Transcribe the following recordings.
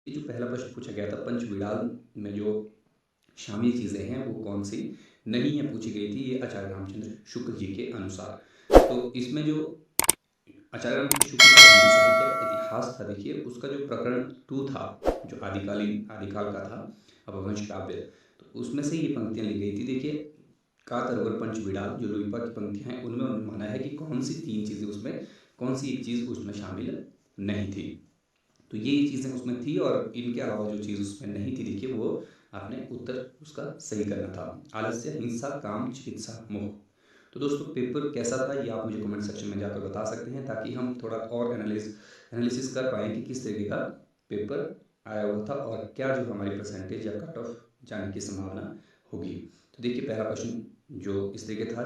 ये जो पहला प्रश्न पूछा गया था, पंचविडाल में जो शामिल चीज़ें हैं वो कौन सी नहीं है, पूछी गई थी ये आचार्य रामचंद्र शुक्ल जी के अनुसार। तो इसमें जो आचार्य रामचंद्र शुक्ल का हिंदी साहित्य का इतिहास था, देखिए उसका जो प्रकरण 2 था, जो आदिकाल का था, अपभ्रंश काव्य, तो उसमें से ये पंक्तियाँ ली गई थी। देखिए, का तरोवर पंचविडाल जो लुइपा की पंक्तियाँ हैं, उनमें उन्होंने माना है कि कौन सी 3 चीज़ें उसमें, कौन सी एक चीज़ उसमें शामिल नहीं थी। तो ये चीज़ें उसमें थी और इनके अलावा जो चीज़ उसमें नहीं थी, देखिए वो आपने उत्तर उसका सही करना था। आलस्य, हिंसा, काम, चिकित्सा, मोह। तो दोस्तों, पेपर कैसा था ये आप मुझे कमेंट सेक्शन में जाकर बता सकते हैं, ताकि हम थोड़ा और एनालिसिस कर पाएँ कि किस तरीके का पेपर आया हुआ था और क्या जो हमारी परसेंटेज या कट ऑफ जाने की संभावना होगी। तो देखिए, पहला प्रश्न जो इस तरीके था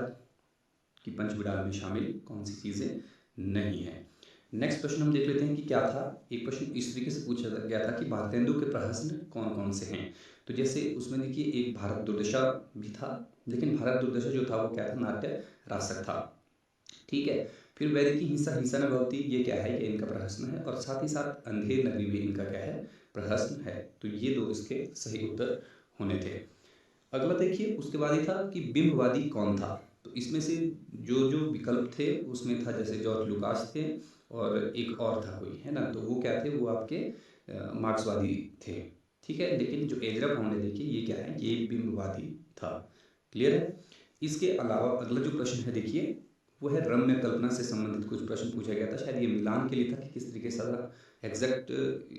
कि पंचविडाल में शामिल कौन सी चीज़ें नहीं हैं। नेक्स्ट प्रश्न हम देख लेते हैं कि क्या था। एक प्रश्न इस तरीके से पूछा गया था कि भारतेंदु के प्रहसन कौन कौन से हैं। तो जैसे उसमें देखिए, एक भारत दुर्दशा भी था, लेकिन भारत दुर्दशा जो था वो क्या था, नाट्य रासक था। ठीक है। फिर वैदिक की हिंसा, हिंसा न भवती, ये क्या है, ये इनका प्रहसन है, और साथ ही साथ अंधेर नगरी भी इनका क्या है, प्रहसन है। तो ये दो इसके सही उत्तर होने थे। अगला देखिए, उसके बाद ही था कि बिंबवादी कौन था। तो इसमें से जो जो विकल्प थे उसमें था, जैसे जॉर्ज लुकास थे और एक और था कोई, है ना, तो वो क्या थे, वो आपके मार्क्सवादी थे। ठीक है, लेकिन जो एजरा पॉन्ड है, देखिए ये क्या है, ये बिंबवादी था। क्लियर है। इसके अलावा अगला जो प्रश्न है, देखिए वो है रम्य कल्पना से संबंधित कुछ प्रश्न पूछा गया था। शायद ये मिलान के लिए था कि किस तरीके से, एग्जैक्ट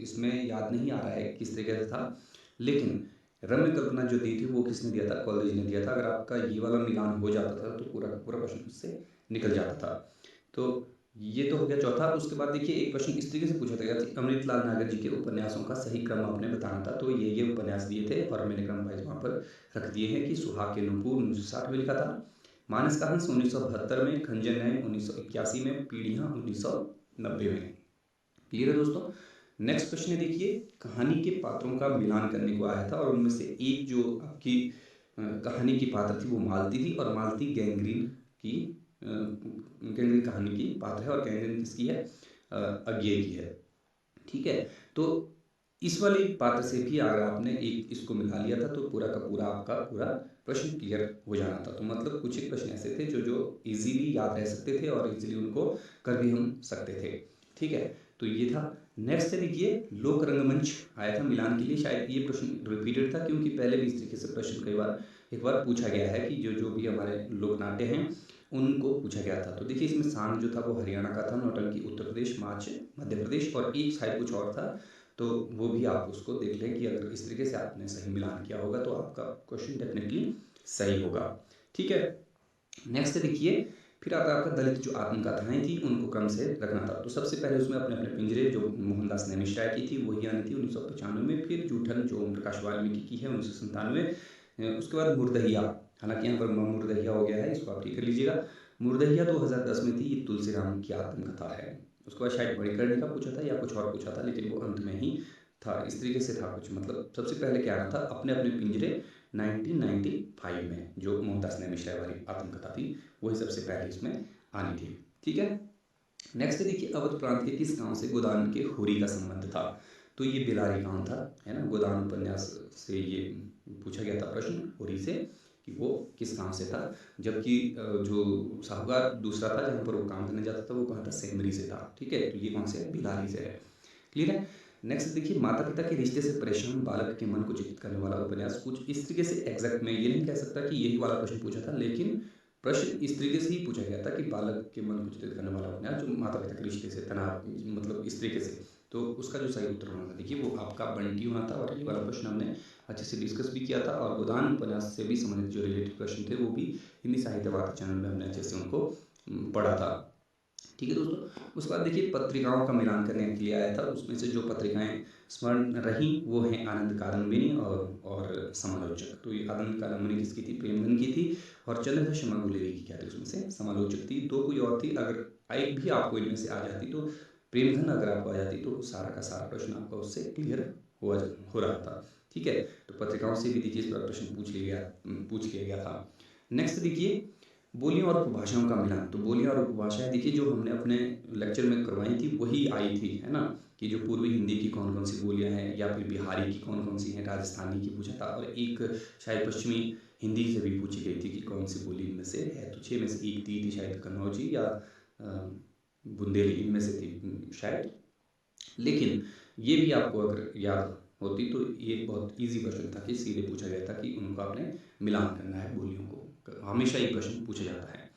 इसमें याद नहीं आ रहा है किस तरीके से था, लेकिन रम्य कल्पना जो दी थी वो किसने दिया था, कॉलेज ने दिया था। अगर आपका ये वाला मिलान हो जाता था तो पूरा का पूरा प्रश्न उससे निकल जाता था। तो ये तो हो गया चौथा। उसके बाद देखिए, एक प्रश्न इस तरीके से पूछा गया था, अमृतलाल नागर जी के उपन्यासों का सही क्रम आपने बताना था। तो ये उपन्यास दिए थे और मैंने क्रम वाइज वहाँ पर रख दिए हैं कि सुहाग के नूपुर 1960 में लिखा था, मानस का हंस 1972 में, खंजन नयन 1981 में, पीढ़ियाँ 1990 में। क्लियर है दोस्तों। नेक्स्ट प्रश्न है, देखिए कहानी के पात्रों का मिलान करने को आया था, और उनमें से एक जो आपकी कहानी की पात्र थी वो मालती थी, और मालती गैंग्रीन की गैंग्रीन कहानी की पात्र है, और गैंग्रीन किसकी है, अज्ञे की है। ठीक है। तो इस वाली पात्र से भी अगर आपने एक इसको मिला लिया था तो पूरा का पूरा आपका पूरा प्रश्न क्लियर हो जाना था। तो मतलब कुछ एक प्रश्न ऐसे थे जो जो इजीली याद रह सकते थे और इजीली उनको कर भी हम सकते थे। ठीक है। तो ये था। नेक्स्ट है, देखिए लोक रंगमंच आया था मिलान के लिए। शायद ये प्रश्न रिपीटेड था, क्योंकि पहले भी इस तरीके से प्रश्न कई बार एक बार पूछा गया है कि जो जो भी हमारे लोक नाट्य हैं उनको पूछा गया था। तो देखिए, इसमें सांग जो था वो हरियाणा का था, नौटंकी उत्तर प्रदेश, माच मध्य प्रदेश, और एक शायद कुछ और था। तो वो भी आप उसको देख लें कि अगर इस तरीके से आपने सही मिलान किया होगा तो आपका क्वेश्चन डेफिनेटली सही होगा। ठीक है। नेक्स्ट देखिए, फिर आता है आपका दलित जो आत्मकथाएं थी उनको क्रम से रखना था। तो सबसे पहले उसमें अपने अपने पिंजरे जो मोहनदास ने मिश्रा की थी वही आनी थी 1995 में। फिर जूठन जो ओम प्रकाश वाल्मीकि की है 1997। उसके बाद मुर्दहिया, हालांकि यहाँ पर मुर्दहिया हो गया है, इसको आप ठीक कर लीजिएगा। मुर्दहिया 2010 में थी, ये तुलसीराम की आत्मकथा है। उसके बाद शायद मणिकर्णिका का पूछा था या कुछ और पूछा था, लेकिन वो अंत में ही था। इस तरीके से था कुछ, मतलब सबसे पहले क्या आना था, अपने अपने पिंजरे 1995 में जो मोहनदास ने मिश्रा वाली आत्मकथा थी वही सबसे पहले इसमें आनी थी। ठीक है। नेक्स्ट देखिए, अवध प्रांत के किस गांव से गोदान के होरी का संबंध था। तो ये बेलारी गांव था, है ना। गोदान उपन्यास से ये पूछा गया था प्रश्न, होरी से, कि वो किस गांव से था। जबकि जो साहूकार दूसरा था जहाँ पर वो काम करने जाता था वो कहाँ था, सेमरी से था। ठीक है। तो ये कौन से है, बिलारी से है। क्लियर है। नेक्स्ट देखिए, माता पिता के रिश्ते से परेशान बालक के मन को चित्रित करने वाला उपन्यास। कुछ इस तरीके से, एग्जैक्ट मैं ये नहीं कह सकता कि यही वाला प्रश्न पूछा था, लेकिन प्रश्न इस तरीके से ही पूछा गया था कि बालक के मन को चित्रित करने वाला उपन्यास जो माता पिता के रिश्ते से तनाव, मतलब इस तरीके से। तो उसका जो सही उत्तर होना था, देखिए वो आपका बंटी होना था। और ये वाला प्रश्न हमने अच्छे से डिस्कस भी किया था, और गोदान उपन्यास से भी संबंधित जो रिलेटेड प्रश्न थे वो भी हिंदी साहित्य वार्ता चैनल में हमने अच्छे से उनको पढ़ा था। ठीक है दोस्तों। उसके बाद देखिए, पत्रिकाओं का मिलान करने के लिए आया था। उसमें से जो पत्रिकाएं स्मरण रही वो हैं आनंद कादम्बिनी और समालोचक। तो ये आनंद कादम्बिनी किसकी थी, प्रेमधन की थी, और चंद्रधर शर्मा गुलेरी की क्या थी, उसमें से समालोचक थी। दो कोई और थी, अगर एक भी आपको इनमें से आ जाती तो प्रेमधन अगर आपको आ जाती तो सारा का सारा प्रश्न आपका उससे क्लियर हो रहा था। ठीक है। तो पत्रिकाओं से भी देखिए इस बार प्रश्न पूछ लिया गया था। नेक्स्ट देखिए, बोलियों और उपभाषाओं का मिलान। तो बोलियाँ और उपभाषाएँ देखिए जो हमने अपने लेक्चर में करवाई थी वही आई थी, है ना? कि जो पूर्वी हिंदी की कौन-कौन सी बोलियाँ हैं या फिर बिहारी की कौन-कौन सी हैं, राजस्थानी की पूछा था और एक शायद पश्चिमी हिंदी से भी पूछी गई थी कि कौन सी बोली इनमें से है। तो 6 में से एक थी शायद कन्नौजी या बुंदेली इनमें से थी शायद। लेकिन ये भी आपको अगर याद होती तो ये बहुत ईज़ी क्वेश्चन था कि सीधे पूछा गया था कि उनको आपने मिलान करना है बोलियों को। हमेशा ये प्रश्न पूछा जाता है।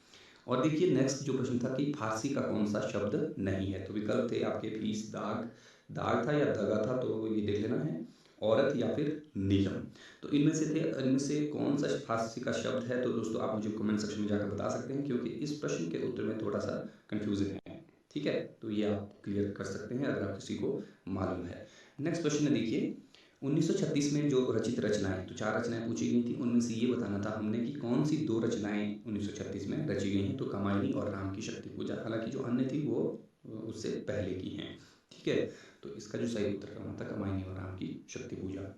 और देखिए नेक्स्ट जो प्रश्न था कि फारसी का कौन सा शब्द नहीं है। तो विकल्प थे आपके फीस, दाग, दाग था या दगा था, तो ये देख लेना है, औरत या फिर निगम। तो इनमें से थे, इनमें से कौन सा फारसी का शब्द है। तो दोस्तों आप मुझे कमेंट सेक्शन में जाकर बता सकते हैं क्योंकि इस प्रश्न के उत्तर में थोड़ा सा कन्फ्यूजन है। ठीक है, तो ये आप क्लियर कर सकते हैं अगर आप किसी को मालूम है। नेक्स्ट क्वेश्चन है देखिए 1936 में जो रचित रचनाएं, तो 4 रचनाएं पूछी गई थी, उनमें से ये बताना था हमने कि कौन सी 2 रचनाएं 1936 में रची गई हैं। तो कामायनी और राम की शक्ति पूजा, हालांकि जो अन्य थी वो उससे पहले की हैं। ठीक है, तो इसका जो सही उत्तर होना था कामायनी और राम की शक्ति पूजा।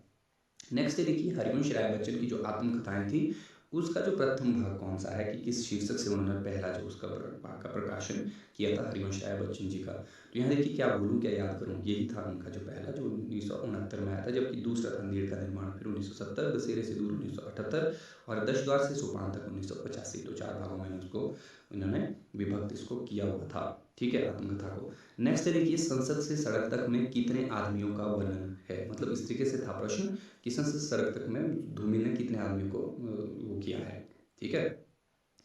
नेक्स्ट है देखिए हरिवंश राय बच्चन की जो आत्मकथाएं थी उसका जो प्रथम भाग कौन सा है कि किस शीर्षक से उन्होंने पहला जो उसका भाग का प्रकाशन किया था हरिवंश राय बच्चन जी का। तो यहाँ देखिए क्या भूलूं क्या याद करूं, यही था उनका जो पहला जो 1969 में आया था, जबकि दूसरा था नीड़ का निर्माण फिर 1970, बसेरे से दूर 1978 और दश द्वार से सोपान तक 1985। तो 4 भागों में उसको इन्होंने विभक्त इसको किया हुआ था। ठीक है, आत्मकथा को। नेक्स्ट है देखिए संसद से सड़क तक में कितने आदमियों का वर्णन है। मतलब इस तरीके से था प्रश्न कि संसद से सड़क तक में धूमिल ने कितने आदमियों को वो किया है। ठीक है,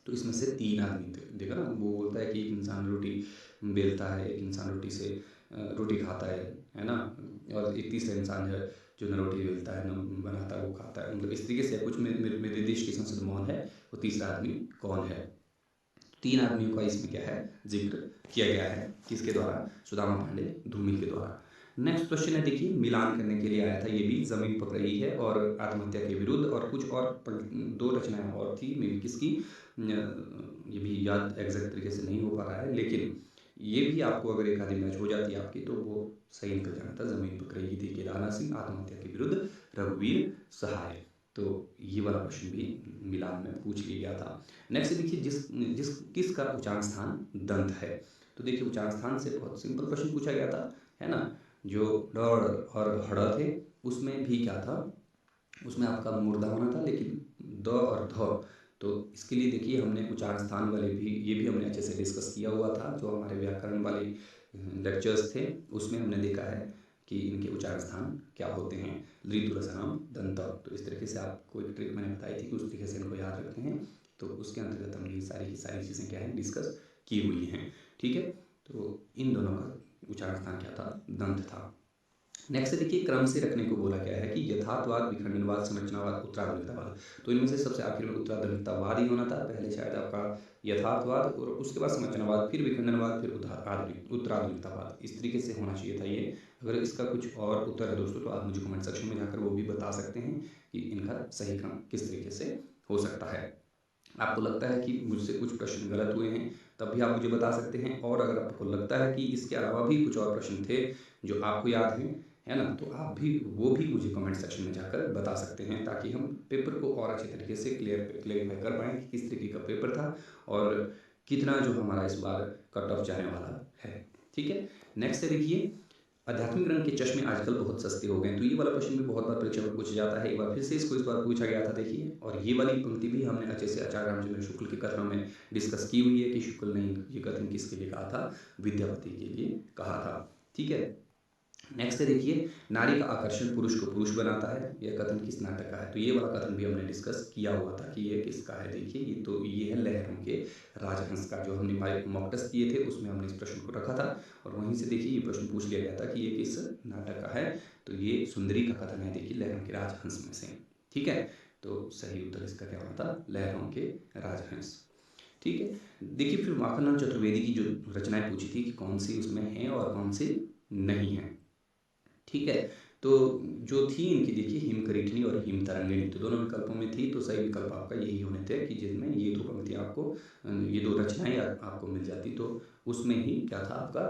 तो इसमें से 3 आदमी थे। देखा ना, वो बोलता है कि एक इंसान रोटी बेलता है, एक इंसान रोटी से रोटी खाता है ना, और एक तीसरा इंसान है जो न रोटी बेलता है न बनाता है वो खाता है। मतलब इस तरीके से कुछ मेरे देश की संसद मौन है, वो तीसरा आदमी कौन है। 3 आदमियों का इसमें क्या है जिक्र किया गया है, किसके द्वारा, सुदामा पांडे धूमिल के द्वारा। नेक्स्ट क्वेश्चन है देखिए मिलान करने के लिए आया था, ये भी जमीन पक रही है और आत्महत्या के विरुद्ध और कुछ और 2 रचनाएं और थी, मे बी किसकी ये भी याद एग्जैक्ट तरीके से नहीं हो पा रहा है, लेकिन ये भी आपको अगर एक आधी मैच हो जाती है आपकी तो वो सही निकल जाना था। जमीन पक रही थी केदारनाथ सिंह, आत्महत्या के विरुद्ध रघुवीर सहाय। तो ये वाला प्रश्न भी मिलान में पूछ लिया गया था। नेक्स्ट देखिए जिस जिस किसका उच्चारण स्थान दंत है। तो देखिए उच्चारण स्थान से बहुत सिंपल प्रश्न पूछा गया था, है ना। जो ड और हड़ थे उसमें भी क्या था, उसमें आपका मूर्धा होना था, लेकिन द और ध, तो इसके लिए देखिए हमने उच्चारण स्थान वाले भी ये भी हमने अच्छे से डिस्कस किया हुआ था। जो हमारे व्याकरण वाले लेक्चर्स थे उसमें हमने देखा है कि इनके उच्चारण स्थान क्या होते हैं, ऋतु रसनाम दंत। तो इस तरीके से आपको एक ट्रिक मैंने बताई थी कि उस तरीके से इनको याद रखते हैं। तो उसके अंतर्गत हमने ये सारी की सारी चीज़ें क्या है डिस्कस की हुई हैं। ठीक है, तो इन दोनों का उच्चारण स्थान क्या था, दंत था। नेक्स्ट देखिए क्रम से रखने को बोला गया है कि यथार्थवाद, विखंडनवाद, संरचनावाद, उत्तराधुनिकतावाद। तो इनमें से सबसे आखिर में उत्तराधुनिकतावाद ही होना था, पहले शायद आपका यथार्थवाद और उसके बाद संरचनावाद, फिर विखंडनवाद, फिर उत्तराधुनिकतावाद, इस तरीके से होना चाहिए था ये। अगर इसका कुछ और उत्तर है दोस्तों तो आप मुझे कमेंट सेक्शन में जाकर वो भी बता सकते हैं कि इनका सही क्रम किस तरीके से हो सकता है। आपको लगता है कि मुझसे कुछ प्रश्न गलत हुए हैं तब भी आप मुझे बता सकते हैं, और अगर आपको लगता है कि इसके अलावा भी कुछ और प्रश्न थे जो आपको याद हैं, है ना, तो आप भी वो भी मुझे कमेंट सेक्शन में जाकर बता सकते हैं ताकि हम पेपर को और अच्छे तरीके से क्लियरफाई कर पाएँ कि किस तरीके का पेपर था और कितना जो हमारा इस बार कट ऑफ जाने वाला है। ठीक है, नेक्स्ट है देखिए आध्यात्मिक रंग के चश्मे आजकल बहुत सस्ते हो गए। तो ये वाला प्रश्न भी बहुत बार परीक्षा में पूछा जाता है, एक बार फिर से इसको इस बार पूछा गया था देखिए। और ये वाली पंक्ति भी हमने अच्छे से आचार्य रामचंद्र शुक्ल के कथनों में डिस्कस की हुई है कि शुक्ल ने ये कथन किसके लिए कहा था, विद्यापति के लिए कहा था। ठीक है, नेक्स्ट है देखिए नारी का आकर्षण पुरुष को पुरुष बनाता है, यह कथन किस नाटक का है। तो ये वाला कथन भी हमने डिस्कस किया हुआ था कि ये किसका है। देखिए ये तो ये है लहरों के राजहंस का, जो हमने मॉक टेस्ट किए थे उसमें हमने इस प्रश्न को रखा था और वहीं से देखिए ये प्रश्न पूछ लिया गया था कि ये किस नाटक का है। तो ये सुंदरी का कथन है देखिए लहरों के राजहंस में से। ठीक है, तो सही उत्तर इसका क्या होना था, लहरों के राजहंस। ठीक है, देखिए फिर माखनलाल चतुर्वेदी की जो रचनाएं पूछी थी कि कौन सी उसमें है और कौन सी नहीं है। ठीक है, तो जो थी इनकी देखिए हिमकरीठनी और हिम तरंगिणी, तो दोनों विकल्पों में थी, तो सही विकल्प आपका यही होने थे कि जिसमें ये 2 पंक्तियाँ आपको ये 2 रचनाएं आपको मिल जाती, तो उसमें ही क्या था आपका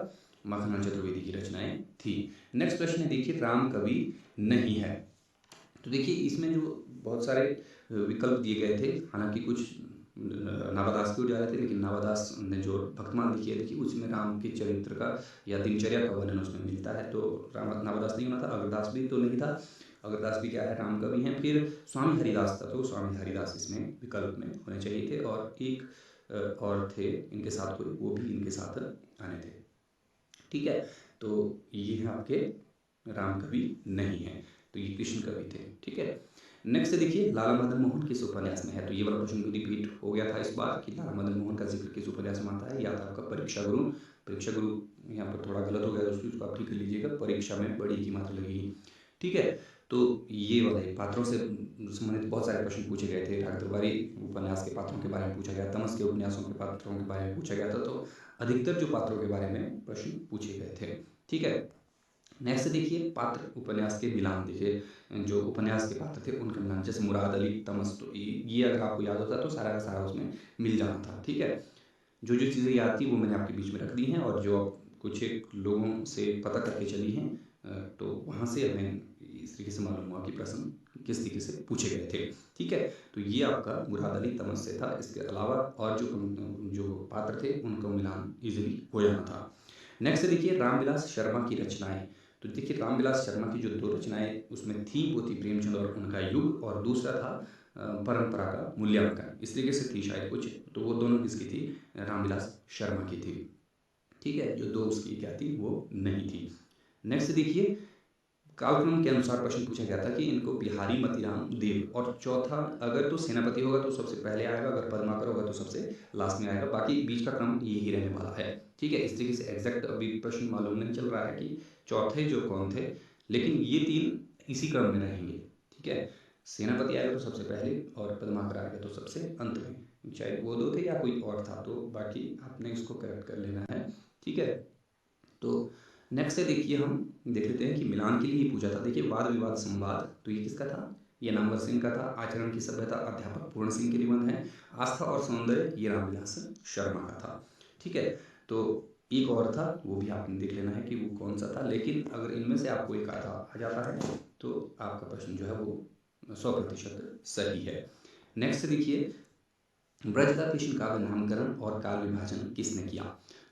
माखनलाल चतुर्वेदी की रचनाएं थी। नेक्स्ट प्रश्न है देखिए राम कवि नहीं है। तो देखिए इसमें जो बहुत सारे विकल्प दिए गए थे, हालांकि कुछ नावादास की ओर जा रहे थे, लेकिन नावादास ने जो भक्तमाल लिखी है देखिए उसमें राम के चरित्र का या दिनचर्या का वर्णन उसमें मिलता है, तो राम नावादास नहीं होना था। अग्रदास भी तो नहीं था, अग्रदास भी क्या है राम कवि हैं। फिर स्वामी हरिदास था, तो स्वामी हरिदास इसमें विकल्प में होने चाहिए थे, और एक और थे इनके साथ कोई, वो भी इनके साथ आने थे। ठीक है, तो ये है आपके राम कवि नहीं है, तो ये कृष्ण कवि थे। ठीक है, नेक्स्ट देखिए लाला मदन मोहन किस उपन्यास में है, तो ये वाला क्वेश्चन भी रिपीट हो गया था इस बार कि लाला मदन मोहन का जिक्र किस उपन्यास में आता है। या था आपका परीक्षा गुरु, परीक्षा गुरु यहाँ पर थोड़ा गलत हो गया, उसको आप ठीक कर लीजिएगा, परीक्षा में बड़ी की मात्रा लगेगी। ठीक है, तो ये वाले पात्रों से संबंधित बहुत सारे प्रश्न पूछे गए थे। ठाकुर तिवारी उपन्यास के पात्रों के बारे में पूछा गया, तमस के उपन्यासों के पात्रों के बारे में पूछा गया था, तो अधिकतर जो पात्रों के बारे में प्रश्न पूछे गए थे। ठीक है, नेक्स्ट देखिए पात्र उपन्यास के मिलान, देखिए जो उपन्यास के पात्र थे उनका मिलान, जैसे मुराद अली, तमस, तो ये अगर आपको याद होता तो सारा का सारा उसमें मिल जाना था। ठीक है, जो जो चीज़ें याद थी वो मैंने आपके बीच में रख दी हैं, और जो कुछ एक लोगों से पता करके चली हैं, तो वहाँ से हमें इस तरीके से मालूम हुआ कि प्रश्न किस तरीके से पूछे गए थे। ठीक है, तो ये आपका मुराद अली तमस से था। इसके अलावा और जो पात्र थे उनका मिलान इजीली हो जाना था। नेक्स्ट देखिए रामविलास शर्मा की रचनाएं, तो देखिए रामविलास शर्मा की जो दो रचनाएं उसमें थी वो थी प्रेमचंद और उनका युग, और दूसरा था परंपरा का मूल्यांकन, इस तरीके से थी शायद कुछ, तो वो दोनों किसकी थी, रामविलास शर्मा की थी। ठीक है, जो दो उसकी क्या थी वो नहीं थी। नेक्स्ट देखिए कालक्रम के अनुसार प्रश्न पूछा गया था कि इनको बिहारी मतीराम देव, और चौथा अगर तो सेनापति होगा तो सबसे पहले आएगा, अगर पद्माकर होगा तो सबसे लास्ट में आएगा, बाकी बीच का क्रम यही रहने वाला है। ठीक है, इस तरीके से एग्जैक्ट अभी प्रश्न मालूम नहीं चल रहा है कि चौथे जो कौन थे, लेकिन ये तीन इसी क्रम में रहेंगे। ठीक है, सेनापति आएगा तो सबसे पहले, और पद्माकर आएगा तो सबसे अंत में, चाहे वो दो थे या कोई और था, तो बाकी आपने इसको करेक्ट कर लेना है। ठीक है, तो नेक्स्ट है देखिए हम देख लेते हैं कि मिलान के लिए ही पूछा था। देखिए वाद विवाद संवाद, तो ये किसका था, ये नामवर सिंह का था। आचरण की सभ्यता अध्यापक पूर्ण सिंह के निबंध है। आस्था और सौंदर्य ये रामविलास शर्मा का था। ठीक है, तो एक और था वो भी आपने देख लेना है कि वो कौन सा था, लेकिन अगर इनमें से आपको एक आधा आ जाता है तो आपका प्रश्न जो है वो 100% सही है। नेक्स्ट देखिए ब्रज का कृष्ण काव्य नामकरण और काल विभाजन किसने किया,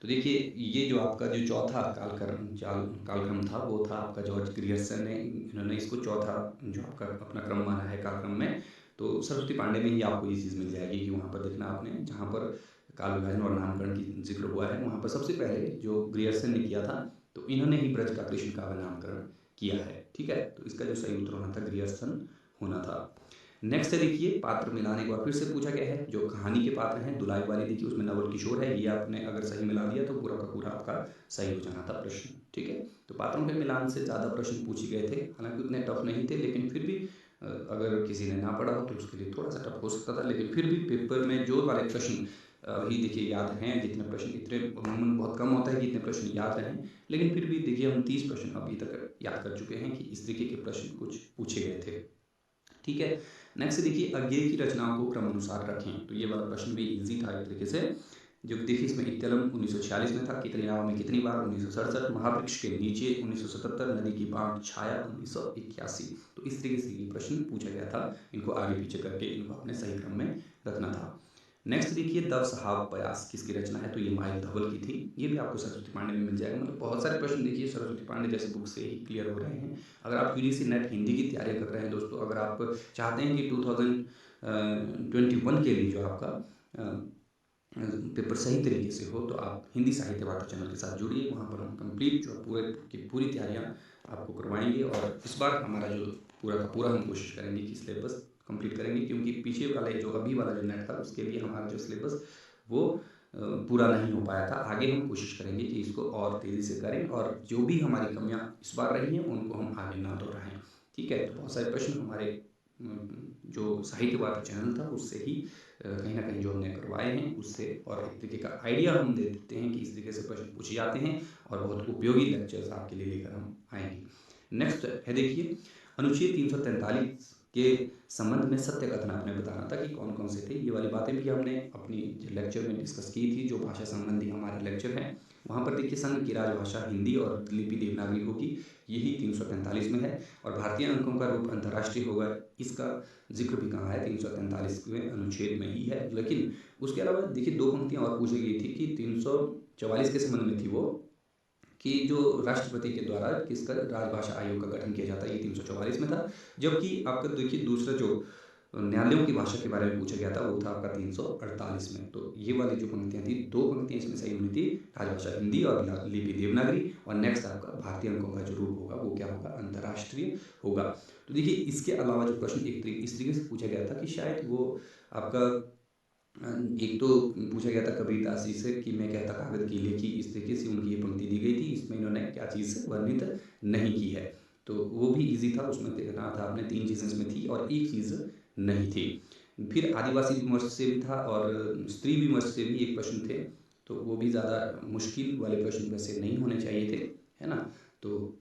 तो देखिए ये जो आपका जो चौथा कालक्रम था वो था आपका जॉर्ज ग्रियर्सन ने, इन्होंने इसको चौथा जो आपका अपना क्रम माना है कालक्रम में। तो सरस्वती पांडे में ही आपको ये चीज़ मिल जाएगी कि वहाँ पर देखना आपने जहाँ पर काल विभाजन और नामकरण की जिक्र हुआ है वहाँ पर सबसे पहले जो ग्रियर्सन ने किया था, तो इन्होंने ही ब्रज का कृष्ण काव्य नामकरण किया है। ठीक है, तो इसका जो सही उत्तर होना था ग्रियर्सन होना था। नेक्स्ट है देखिए पात्र मिलाने के बाद फिर से पूछा गया है, जो कहानी के पात्र हैं दुलाई वाली देखिए उसमें नवल किशोर है, ये आपने अगर सही मिला दिया तो पूरा का पूरा आपका सही हो जाना था प्रश्न। ठीक है, तो पात्रों के मिलान से ज़्यादा प्रश्न पूछे गए थे, हालांकि उतने टफ नहीं थे, लेकिन फिर भी अगर किसी ने ना पढ़ा हो तो उसके लिए थोड़ा सा टफ हो सकता था, लेकिन फिर भी पेपर में जो वाले प्रश्न अभी देखिए याद हैं, जितने प्रश्न इतने अमूमन बहुत कम होता है कि इतने प्रश्न याद रहें, लेकिन फिर भी देखिए हम 30 प्रश्न अभी तक याद कर चुके हैं कि इस तरीके के प्रश्न कुछ पूछे गए थे। ठीक है, नेक्स्ट देखिए अज्ञेय की रचनाओं को क्रमानुसार रखें, तो ये वाला प्रश्न भी इजी था एक तरीके से। जो देखिए इसमें इत्यलम 1946 में था, कितने नाव में कितनी बार 1967, महावृक्ष के नीचे 1977, नदी की बाढ़ छाया 1981, तो इस तरीके से ये प्रश्न पूछा गया था। इनको आगे पीछे करके इनको अपने सही क्रम में रखना था। नेक्स्ट देखिए दव साहब प्रयास किसकी रचना है, तो ये माइल धवल की थी, ये भी आपको सरस्वती पांडे में मिल जाएगा। मतलब बहुत सारे प्रश्न देखिए सरस्वती पांडे जैसे बुक से ही क्लियर हो रहे हैं। अगर आप यूजीसी नेट हिंदी की तैयारी कर रहे हैं दोस्तों, अगर आप चाहते हैं कि 2021 के लिए जो आपका पेपर सही तरीके से हो, तो आप हिंदी साहित्य वार्ता चैनल के साथ जुड़िए, वहाँ पर हम कंप्लीट जो पूरे की पूरी तैयारियाँ आपको करवाएंगे, और इस बार हमारा जो पूरा का पूरा हम कोशिश करेंगे कि सिलेबस कंप्लीट करेंगे, क्योंकि पीछे वाले जो अभी वाला जो नेट था उसके लिए हमारा जो सिलेबस वो पूरा नहीं हो पाया था। आगे हम कोशिश करेंगे कि इसको और तेज़ी से करें, और जो भी हमारी कमियां इस बार रही हैं उनको हम आगे ना दोहराएं। ठीक है, तो बहुत सारे प्रश्न हमारे जो साहित्य वार्ता चैनल था उससे ही कहीं ना कहीं जो हमने करवाए हैं उससे, और एक तरीके का आइडिया हम दे देते हैं कि इस तरीके से प्रश्न पूछे जाते हैं, और बहुत उपयोगी लेक्चर्स आपके लिए लेकर हम आएंगे। नेक्स्ट है देखिए अनुच्छेद 343 के संबंध में सत्य कथन आपने बताना था कि कौन कौन से थे। ये वाली बातें भी हमने अपनी लेक्चर में डिस्कस की थी, जो भाषा संबंधी हमारे लेक्चर हैं वहाँ पर देखिए संघ की राजभाषा हिंदी और लिपि देवनागरी होगी, यही 343 में है। और भारतीय अंकों का रूप अंतर्राष्ट्रीय होगा, इसका जिक्र भी कहाँ है, 343वें अनुच्छेद में ही है। लेकिन उसके अलावा देखिए 2 पंक्तियाँ और पूछी गई थी कि 344 के संबंध में थी वो, कि जो राष्ट्रपति के द्वारा किसका राजभाषा आयोग का गठन किया जाता है, ये 344 में था। जबकि आपका देखिए दूसरा जो न्यायालयों की भाषा के बारे में पूछा गया था वो था आपका 348 में। तो ये वाली जो पंक्तियाँ थी, 2 पंक्तियाँ इसमें सही होनी थी, राजभाषा हिंदी और लिपि देवनागरी। और नेक्स्ट आपका भारतीय अंकों का जो रूप होगा वो क्या होगा, अंतर्राष्ट्रीय होगा। तो देखिए इसके अलावा जो प्रश्न इस तरीके से पूछा गया था कि शायद वो आपका एक तो पूछा गया था कबीरदास जी से कि मैं कहता कागज की लेखी, इस तरीके से उनकी ये पंक्ति दी गई थी, इसमें इन्होंने क्या चीज़ वर्णित नहीं की है। तो वो भी इजी था, उसमें देखना था आपने 3 चीज़ें इसमें थी और एक चीज़ नहीं थी। फिर आदिवासी विमर्श से भी था और स्त्री विमर्श से भी एक प्रश्न थे, तो वो भी ज़्यादा मुश्किल वाले प्रश्न वैसे नहीं होने चाहिए थे, है ना। तो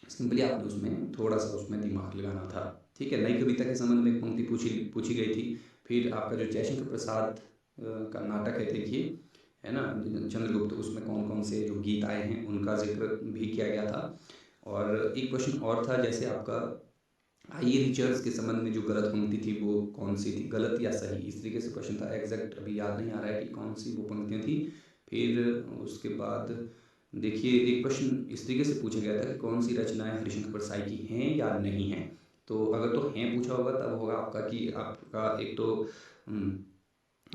सिंपली आपने उसमें थोड़ा सा उसमें दिमाग लगाना था, ठीक है। नई कविता के संबंध में एक पंक्ति पूछी पूछी गई थी। फिर आपका जो जयशंकर प्रसाद का नाटक है देखिए, है ना, चंद्रगुप्त, उसमें कौन कौन से जो गीत आए हैं उनका जिक्र भी किया गया था। और एक प्रश्न और था, जैसे आपका आइए रिचर्ड्स के संबंध में जो गलत पंक्ति थी वो कौन सी थी, गलत या सही, इस तरीके से क्वेश्चन था। एग्जैक्ट अभी याद नहीं आ रहा है कि कौन सी वो पंक्तियाँ थी। फिर उसके बाद देखिए एक प्रश्न इस तरीके से पूछा गया था कि कौन सी रचनाएं हरिशंकर परसाई की हैं या नहीं हैं। तो अगर तो हैं पूछा होगा तब होगा आपका कि आपका एक तो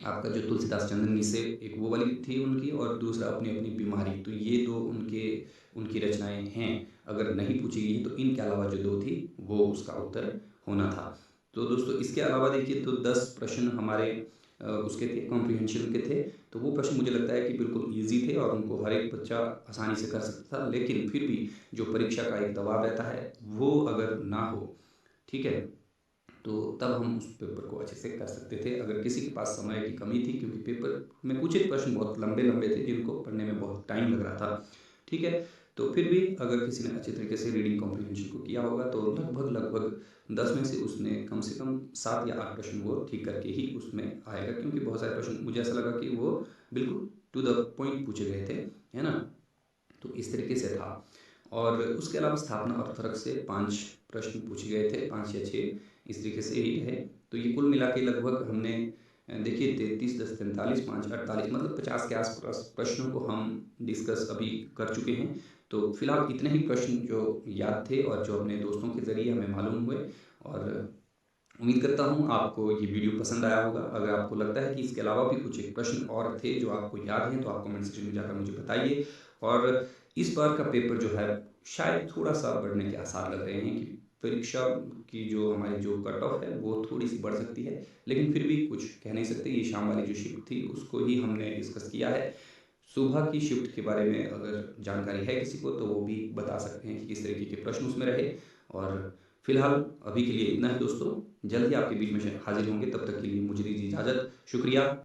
आपका जो तुलसीदास चंद्रनी से एक वो वाली थी उनकी, और दूसरा अपनी अपनी बीमारी, तो ये दो उनकी रचनाएं हैं। अगर नहीं पूछी गई तो इनके अलावा जो 2 थी वो उसका उत्तर होना था। तो दोस्तों इसके अलावा देखिए तो 10 प्रश्न हमारे उसके थे, कॉम्प्रिहेंशन के थे। तो वो प्रश्न मुझे लगता है कि बिल्कुल ईजी थे और उनको हर एक बच्चा आसानी से कर सकता था। लेकिन फिर भी जो परीक्षा का एक दबाव रहता है वो अगर ना हो, ठीक है, तो तब हम उस पेपर को अच्छे से कर सकते थे, अगर किसी के पास समय की कमी थी, क्योंकि पेपर में कुछ एक प्रश्न बहुत लंबे लंबे थे जिनको पढ़ने में बहुत टाइम लग रहा था, ठीक है। तो फिर भी अगर किसी ने अच्छे तरीके से रीडिंग कॉम्प्रिहेंशन को किया होगा तो लगभग लगभग 10 में से उसने कम से कम 7 या 8 प्रश्न वो ठीक करके ही उसमें आएगा, क्योंकि बहुत सारे प्रश्न मुझे ऐसा लगा कि वो बिल्कुल टू द पॉइंट पूछे गए थे, है ना। तो इस तरीके से था। और उसके अलावा स्थापना और फर्क से 5 प्रश्न पूछे गए थे, 5 या 6 इस तरीके से ही रहे। तो ये कुल मिला के लगभग हमने देखिए 33 10 43 5 48 मतलब 50 के आसपास प्रश्नों को हम डिस्कस अभी कर चुके हैं। तो फिलहाल इतने ही प्रश्न जो याद थे और जो अपने दोस्तों के ज़रिए हमें मालूम हुए। और उम्मीद करता हूँ आपको ये वीडियो पसंद आया होगा। अगर आपको लगता है कि इसके अलावा भी कुछ एक प्रश्न और थे जो आपको याद हैं तो आप कमेंट सेक्शन में जाकर मुझे बताइए। और इस बार का पेपर जो है शायद थोड़ा सा बढ़ने के आसार लग रहे हैं कि परीक्षा की जो हमारी जो कट ऑफ है वो थोड़ी सी बढ़ सकती है, लेकिन फिर भी कुछ कह नहीं सकते। ये शाम वाली जो शिफ्ट थी उसको ही हमने डिस्कस किया है। सुबह की शिफ्ट के बारे में अगर जानकारी है किसी को तो वो भी बता सकते हैं कि किस तरीके के प्रश्न उसमें रहे। और फिलहाल अभी के लिए इतना ही दोस्तों, जल्द ही आपके बीच में हाजिर होंगे, तब तक के लिए मुझे दीजिए इजाज़त। शुक्रिया।